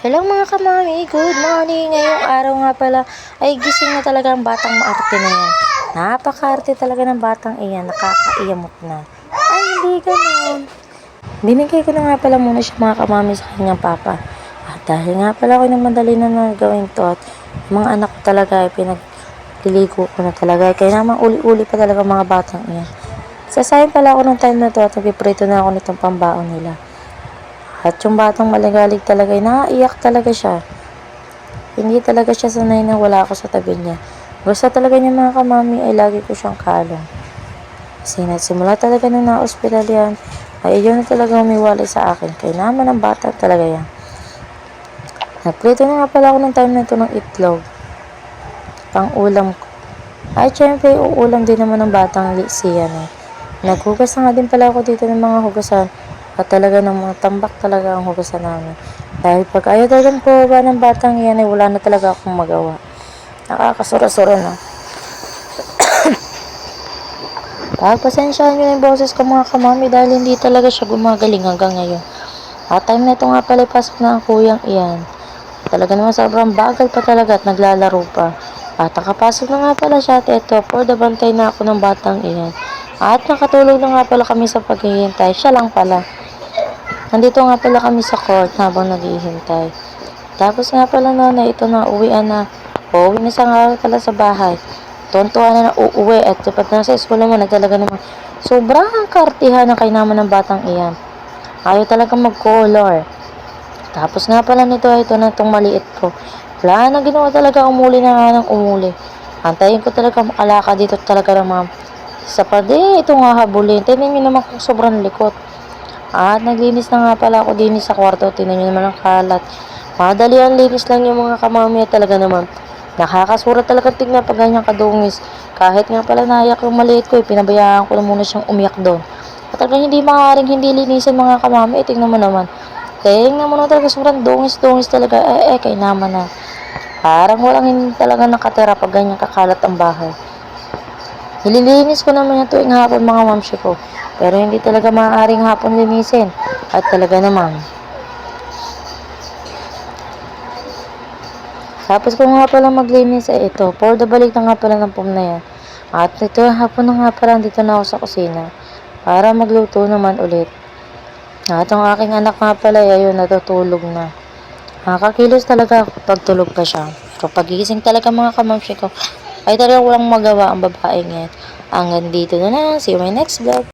Hello mga kamami, good morning! Ngayong araw nga pala ay gising na talaga ang batang maarte na yan. Napakaarte talaga ng batang iyan, nakakaiyamot na. Ay, hindi ganun. Binigay ko na nga pala muna siya mga kamami sa kanyang papa. At dahil nga pala ako ng madali na gawin to at mga anak ko talaga ay pinagliligo ko na talaga. Kaya naman uli-uli pa talaga mga batang iyan. Sasayin pala ako ng time na to at nagiprito na ako nitong pambaon nila. At yung batang maligalig talaga, naiyak talaga siya. Hindi talaga siya sanay na wala ako sa tabi niya. Gusto talaga niya mga kamami ay lagi ko siyang kalong. Kasi nagsimula talaga nung na-hospital yan, ay yun na talaga umiwalay sa akin. Kaya naman ang bata talaga yan. Nagprito na nga pala ako ng time na ito ng itlog. Pang ulam ko. Ay, syempre, uulam din naman ng batang siyan eh. Naghugas na nga din pala ako dito ng mga hugasan. At talaga ng mga tambak talaga ang hugasan namin. Dahil pag ayaw talagang pababa ng batang yan ay wala na talaga akong magawa. Nakakasura-sura na. Pagpasensyahan nyo na yung boses ko mga kamami dahil hindi talaga siya gumagaling hanggang ngayon. At time na ito nga pala pasok na ang kuyang iyan. Talaga naman sobrang bagal pa talaga at naglalaro pa. At nakapasok na nga pala siya at ito for the bantay na ako ng batang iyan. At nakatulog na nga pala kami sa paghihintay. Siya lang pala. Nandito nga pala kami sa court habang naghihintay. Tapos nga pala na ito na uwian na. Uuwi na siya nga pala sa bahay. Tuwan-tuwa na uuwi at dapat na sa eskwela mo na talaga naman sobrang kartihan na kay naman ng batang iyan. Ayaw talaga mag-color. Tapos nga pala nito ito na itong maliit ko. Wala na ginawa talaga, umuli na nga ng umuli. Antayin ko talaga makalaka dito talaga naman. Sa pade, ito nga habulin. Tignan nyo naman kung sobrang likot. At naglinis na nga pala ako din sa kwarto. Tingnan nyo naman ang kalat. Madali ang linis lang yung mga kamami talaga naman. Nakakasura talaga tignan pag ganyan kadungis. Kahit nga pala naiyak yung maliit ko, pinabayaan ko na muna siyang umiyak doon. At talagang hindi maaaring hindi linisin mga kamami. Tingnan mo naman. Tingnan mo naman talaga sobrang dungis-dungis talaga. Kay naman na. Parang walang hindi talaga nakatira pag ganyan kakalat ang bahay. Nililinis ko naman yung tuwing hapon mga mamsi ko. Pero hindi talaga maaaring hapon linisin. At talaga naman. Tapos kung nga pala maglinis ay ito. For the balik na nga pala ng pom na yan. At ito hapon na nga pala dito na ako sa kusina. Para magluto naman ulit. At ang aking anak nga pala ayun natutulog na. Nakakakilos talaga pag tulog pa siya. Pero pagigising talaga mga kamamsi ko ay talaga walang magawa ang babaeng yan. Hanggang dito na lang. See you my next vlog.